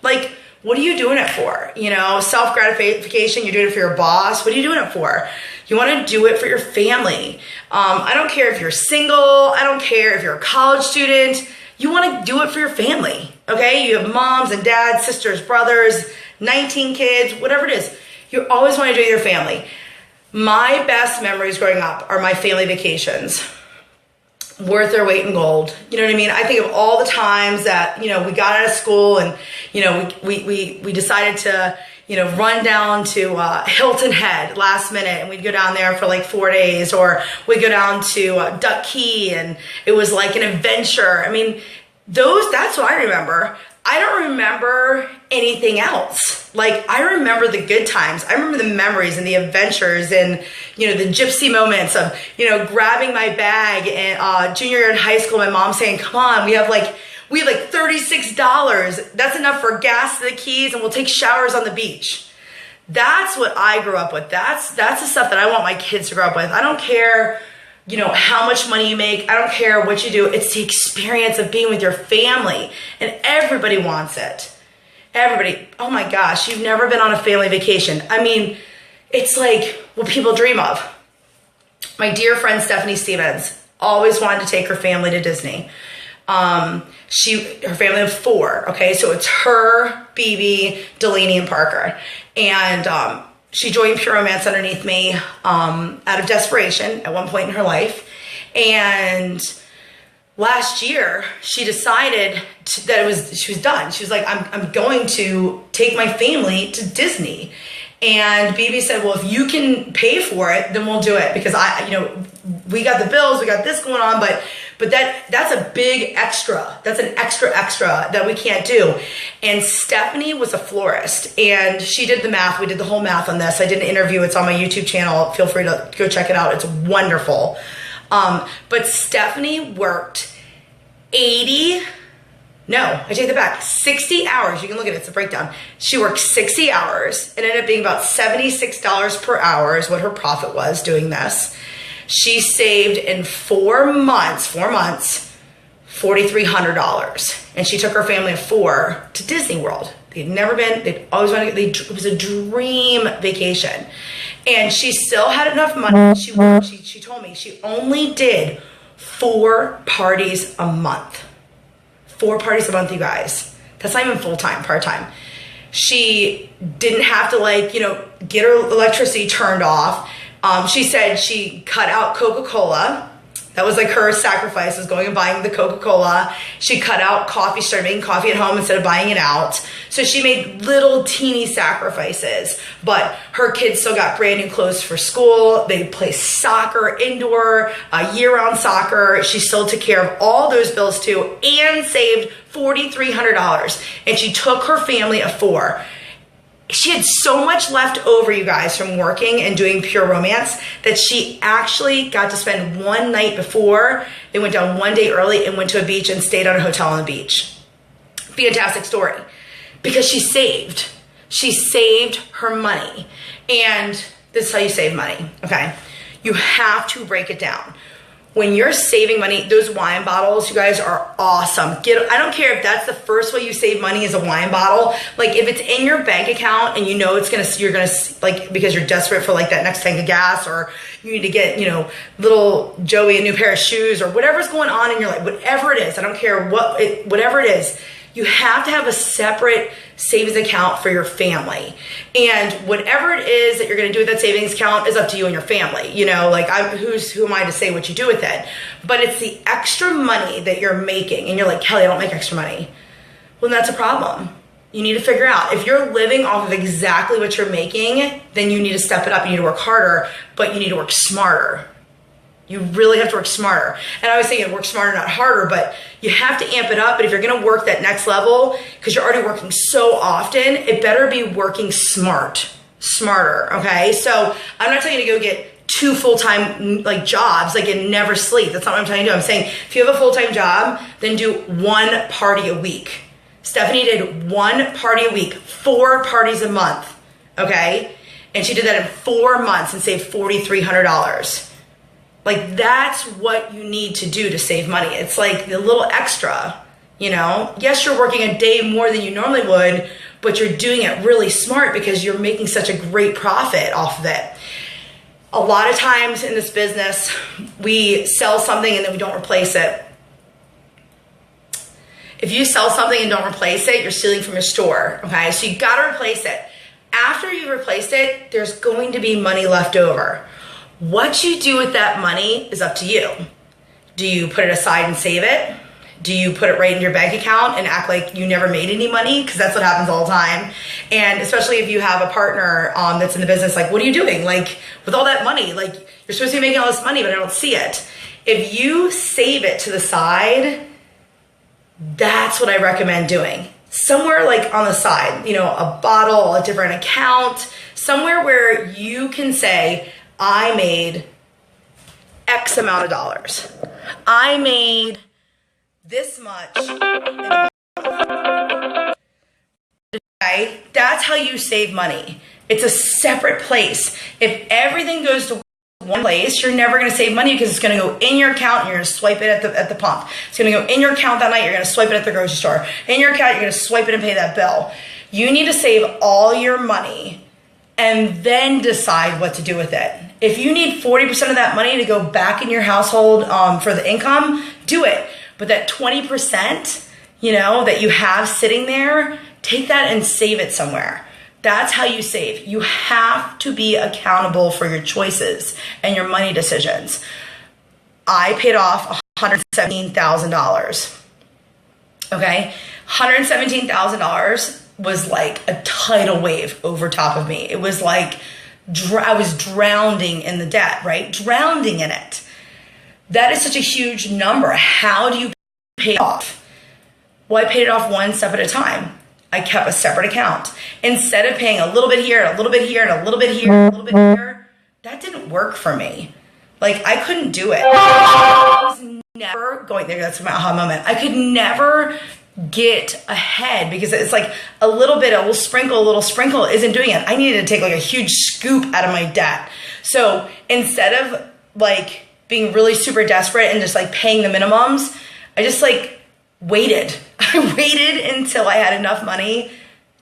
Like, what are you doing it for? You know, self-gratification, you're doing it for your boss. What are you doing it for? You want to do it for your family. I don't care if you're single. I don't care if you're a college student. You want to do it for your family, okay? You have moms and dads, sisters, brothers, 19 kids, whatever it is. You always want to do it with your family. My best memories growing up are my family vacations. Worth their weight in gold. You know what I mean? I think of all the times that, you know, we got out of school and, you know, we decided to, you know, run down to Hilton Head last minute, and we'd go down there for like 4 days, or we'd go down to Duck Key, and it was like an adventure. I mean, that's what I remember. I don't remember anything else. Like, I remember the good times. I remember the memories and the adventures and, you know, the gypsy moments of, you know, grabbing my bag and junior year in high school, my mom saying, come on, we have like $36. That's enough for gas to the Keys, and we'll take showers on the beach. That's what I grew up with. That's the stuff that I want my kids to grow up with. I don't care, you know, how much money you make. I don't care what you do. It's the experience of being with your family, and everybody wants it. Everybody. Oh my gosh, you've never been on a family vacation. I mean, it's like what people dream of. My dear friend Stephanie Stevens always wanted to take her family to Disney. Her family of 4. Okay, so it's her, BB, Delaney, and Parker, and she joined Pure Romance underneath me out of desperation at one point in her life. And last year, she decided that she was done. She was like, I'm going to take my family to Disney. And BB said, well, if you can pay for it, then we'll do it, because we got the bills, we got this going on, but that's a big extra. That's an extra that we can't do. And Stephanie was a florist, and she did the math. We did the whole math on this. I did an interview. It's on my YouTube channel. Feel free to go check it out. It's wonderful. But Stephanie worked 60 hours. You can look at it. It's a breakdown. She worked 60 hours. It ended up being about $76 per hour is what her profit was doing this. She saved in 4 months, $4,300. And she took her family of 4 to Disney World. They'd never been, they'd always wanted to, it was a dream vacation. And she still had enough money. She told me she only did 4 parties a month. 4 parties a month, you guys. That's not even full-time, part-time. She didn't have to get her electricity turned off. She said she cut out Coca-Cola. That was like her sacrifice, was going and buying the Coca-Cola. She cut out coffee, started making coffee at home instead of buying it out. So she made little teeny sacrifices, but her kids still got brand new clothes for school. They play soccer, indoor, year-round soccer. She still took care of all those bills too, and saved $4,300. And she took her family of 4. She had so much left over, you guys, from working and doing Pure Romance that she actually got to spend one night before. They went down one day early and went to a beach and stayed on a hotel on the beach. Fantastic story. Because she saved. She saved her money. And this is how you save money, okay? You have to break it down. When you're saving money, those wine bottles, you guys, are awesome. I don't care if that's the first way you save money is a wine bottle. Like, if it's in your bank account and you know you're gonna because you're desperate for like that next tank of gas, or you need to get, little Joey a new pair of shoes, or whatever's going on in your life, whatever it is, I don't care whatever it is, You have to have a separate savings account for your family. And whatever it is that you're going to do with that savings account is up to you and your family. You know, like who am I to say what you do with it? But it's the extra money that you're making. And you're like, Kelly, I don't make extra money. Well, that's a problem. You need to figure out if you're living off of exactly what you're making, then you need to step it up. You need to work harder, but you need to work smarter. You really have to work smarter. And I was saying work smarter, not harder, but you have to amp it up. But if you're going to work that next level, because you're already working so often, it better be working smarter. Okay. So I'm not telling you to go get 2 full-time like jobs, like and never sleep. That's not what I'm telling you to do. I'm saying if you have a full-time job, then do 1 party a week. Stephanie did 1 party a week, 4 parties a month. Okay. And she did that in 4 months and saved $4,300. Like that's what you need to do to save money. It's like the little extra, you know, yes, you're working a day more than you normally would, but you're doing it really smart because you're making such a great profit off of it. A lot of times in this business, we sell something and then we don't replace it. If you sell something and don't replace it, you're stealing from your store. Okay. So you got to replace it. After you replace it, there's going to be money left over. What you do with that money is up to you. Do you put it aside and save it? Do you put it right in your bank account and act like you never made any money? Because that's what happens all the time. And especially if you have a partner that's in the business, like, what are you doing? Like, with all that money, like, you're supposed to be making all this money, but I don't see it. If you save it to the side, that's what I recommend doing. Somewhere like on the side, you know, a bottle, a different account, somewhere where you can say, I made X amount of dollars. I made this much. Okay? That's how you save money. It's a separate place. If everything goes to one place, you're never going to save money because it's going to go in your account and you're going to swipe it at the pump. It's going to go in your account that night. You're going to swipe it at the grocery store. In your account, you're going to swipe it and pay that bill. You need to save all your money and then decide what to do with it. If you need 40% of that money to go back in your household for the income, do it. But that 20%, you know, that you have sitting there, take that and save it somewhere. That's how you save. You have to be accountable for your choices and your money decisions. I paid off $117,000. Okay? $117,000 was like a tidal wave over top of me. It was like I was drowning in the debt, right? Drowning in it. That is such a huge number. How do you pay it off? Well, I paid it off 1 step at a time. I kept a separate account. Instead of paying a little bit here, and a little bit here, and a little bit here, and a little bit here, that didn't work for me. Like, I couldn't do it. I was never going there. That's my aha moment. I could never get ahead because it's like a little sprinkle isn't doing it. I needed to take like a huge scoop out of my debt. So instead of like being really super desperate and just like paying the minimums, I just like waited. I waited until I had enough money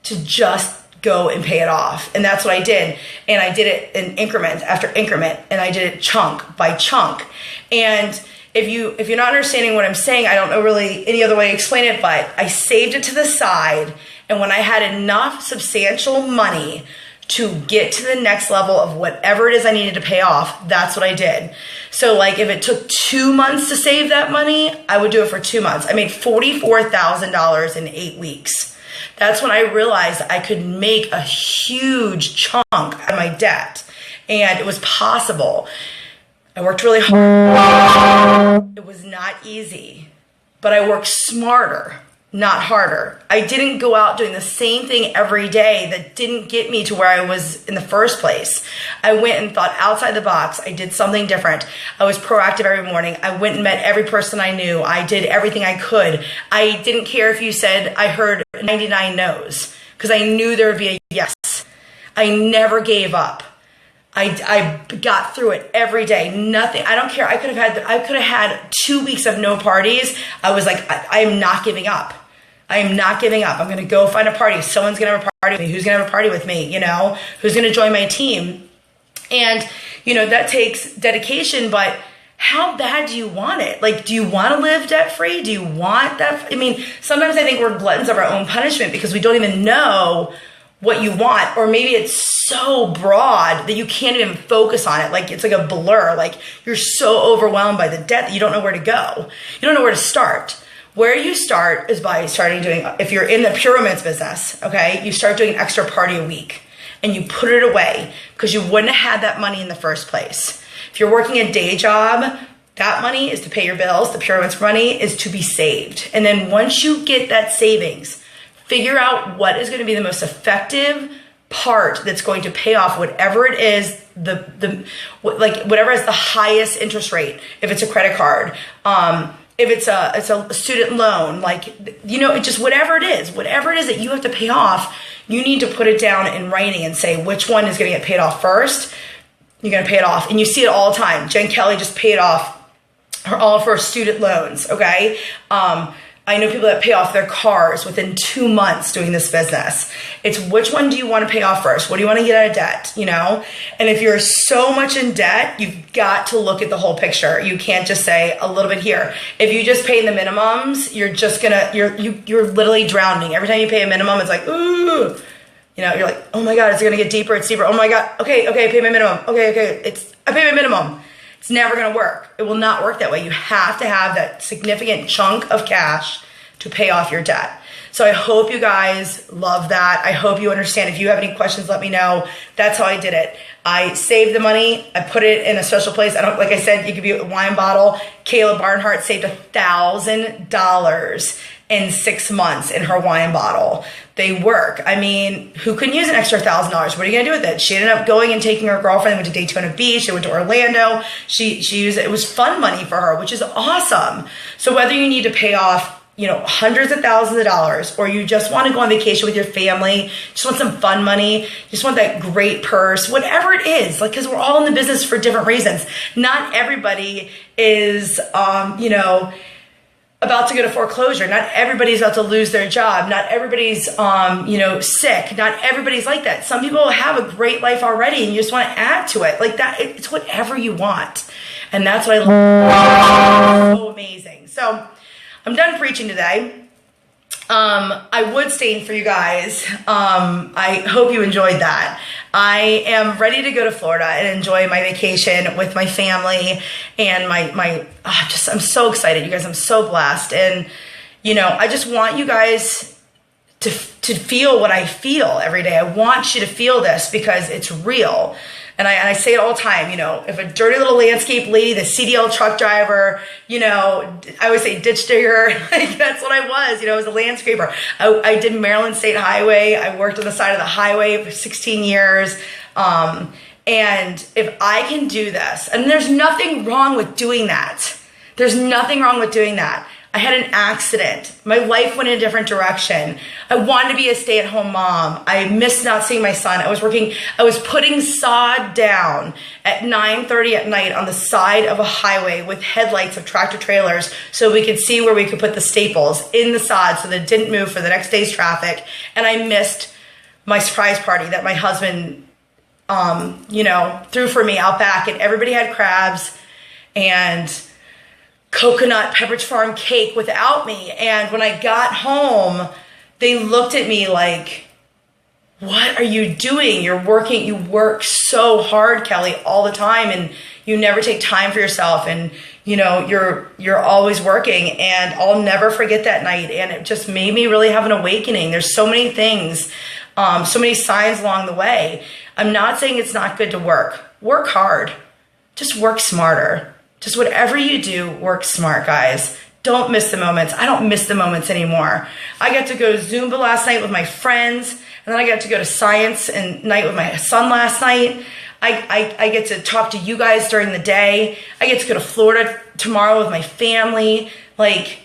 to just go and pay it off. And that's what I did. And I did it in increment after increment. And I did it chunk by chunk. And if you're not understanding what I'm saying, I don't know really any other way to explain it, but I saved it to the side. And when I had enough substantial money to get to the next level of whatever it is I needed to pay off, that's what I did. So like if it took 2 months to save that money, I would do it for 2 months. I made $44,000 in 8 weeks. That's when I realized I could make a huge chunk out of my debt. And it was possible. I worked really hard. It was not easy, but I worked smarter, not harder. I didn't go out doing the same thing every day that didn't get me to where I was in the first place. I went and thought outside the box. I did something different. I was proactive every morning. I went and met every person I knew. I did everything I could. I didn't care if you said I heard 99 no's because I knew there would be a yes. I never gave up. I got through it every day. Nothing. I don't care. I could have had 2 weeks of no parties. I was like, I am not giving up. I am not giving up. I'm going to go find a party. Someone's going to have a party with me. Who's going to have a party with me? You know, who's going to join my team? And, you know, that takes dedication, but how bad do you want it? Like, do you want to live debt free? Do you want that? I mean, sometimes I think we're gluttons of our own punishment because we don't even know what you want, or maybe it's so broad that you can't even focus on it. Like, it's like a blur. Like, you're so overwhelmed by the debt that you don't know where to go. You don't know where to start. Where you start is by starting doing, if you're in the pyramids business, okay, you start doing an extra party a week and you put it away because you wouldn't have had that money in the first place. If you're working a day job, that money is to pay your bills. The pyramids money is to be saved. And then once you get that savings, figure out what is going to be the most effective part that's going to pay off whatever it is, like whatever is the highest interest rate. If it's a credit card, if it's a student loan, like, you know, it just whatever it is that you have to pay off, you need to put it down in writing and say which one is going to get paid off first. You're going to pay it off. And you see it all the time. Jen Kelly just paid off all of her student loans, okay? I know people that pay off their cars within 2 months doing this business. It's which one do you want to pay off first? What do you want to get out of debt, you know? And if you're so much in debt, you've got to look at the whole picture. You can't just say a little bit here. If you just pay the minimums, you're just gonna, you're literally drowning. Every time you pay a minimum, it's like, ooh, you know, you're like, oh my God, it's gonna get deeper, it's deeper. Oh my God, okay, pay my minimum. Okay, I pay my minimum. It's never going to work. It will not work that way. You have to have that significant chunk of cash to pay off your debt. So I hope you guys love that. I hope you understand. If you have any questions, let me know. That's how I did it. I saved the money. I put it in a special place. Like I said, you could be a wine bottle. Kayla Barnhart saved $1,000 in 6 months in her wine bottle. They work. I mean, who couldn't use an extra $1,000? What are you gonna do with it? She ended up going and taking her girlfriend. They went to Daytona Beach. They went to Orlando. She used it. It was fun money for her, which is awesome. So whether you need to pay off, you know, hundreds of thousands of dollars, or you just want to go on vacation with your family, just want some fun money, just want that great purse, whatever it is, like, because we're all in the business for different reasons. Not everybody is, you know, about to go to foreclosure. Not everybody's about to lose their job. Not everybody's, you know, sick. Not everybody's like that. Some people have a great life already and you just want to add to it. Like that, it's whatever you want. And that's what I love. So amazing. So I'm done preaching today. I would stay for you guys. I hope you enjoyed that. I am ready to go to Florida and enjoy my vacation with my family and I'm so excited, you guys. I'm so blessed. And, you know, I just want you guys to feel what I feel every day. I want you to feel this because it's real. And I say it all the time, you know, if a dirty little landscape lady, the CDL truck driver, you know, I always say ditch digger, like that's what I was, you know, I was a landscaper. I did Maryland State Highway. I worked on the side of the highway for 16 years. And if I can do this, and there's nothing wrong with doing that. There's nothing wrong with doing that. I had an accident. My life went in a different direction. I wanted to be a stay-at-home mom. I missed not seeing my son. I was putting sod down at 9:30 at night on the side of a highway with headlights of tractor trailers so we could see where we could put the staples in the sod so that it didn't move for the next day's traffic. And I missed my surprise party that my husband, you know, threw for me out back, and everybody had crabs and coconut Pepperidge Farm cake without me. And when I got home, they looked at me like, what are you doing? You work so hard, Kelly, all the time, and you never take time for yourself. And, you know, you're always working. And I'll never forget that night. And it just made me really have an awakening. There's so many things, so many signs along the way. I'm not saying it's not good to work. Work hard. Just work smarter. Just whatever you do, work smart, guys. Don't miss the moments. I don't miss the moments anymore. I got to go Zumba last night with my friends, and then I got to go to science and night with my son last night. I get to talk to you guys during the day. I get to go to Florida tomorrow with my family. Like,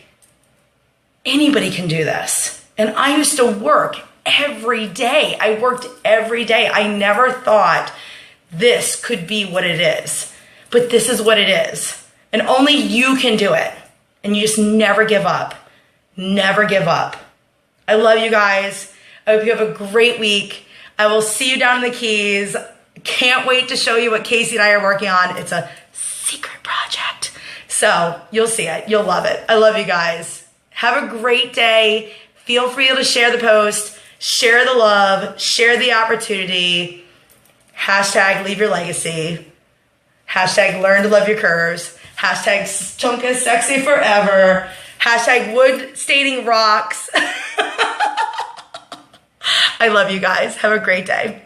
anybody can do this. And I used to work every day. I worked every day. I never thought this could be what it is. But this is what it is. And only you can do it. And you just never give up. Never give up. I love you guys. I hope you have a great week. I will see you down in the Keys. Can't wait to show you what Casey and I are working on. It's a secret project. So you'll see it. You'll love it. I love you guys. Have a great day. Feel free to share the post, share the love, share the opportunity. Hashtag leave your legacy. Hashtag learn to love your curves. Hashtag Chunka sexy forever. Hashtag wood staining rocks. I love you guys. Have a great day.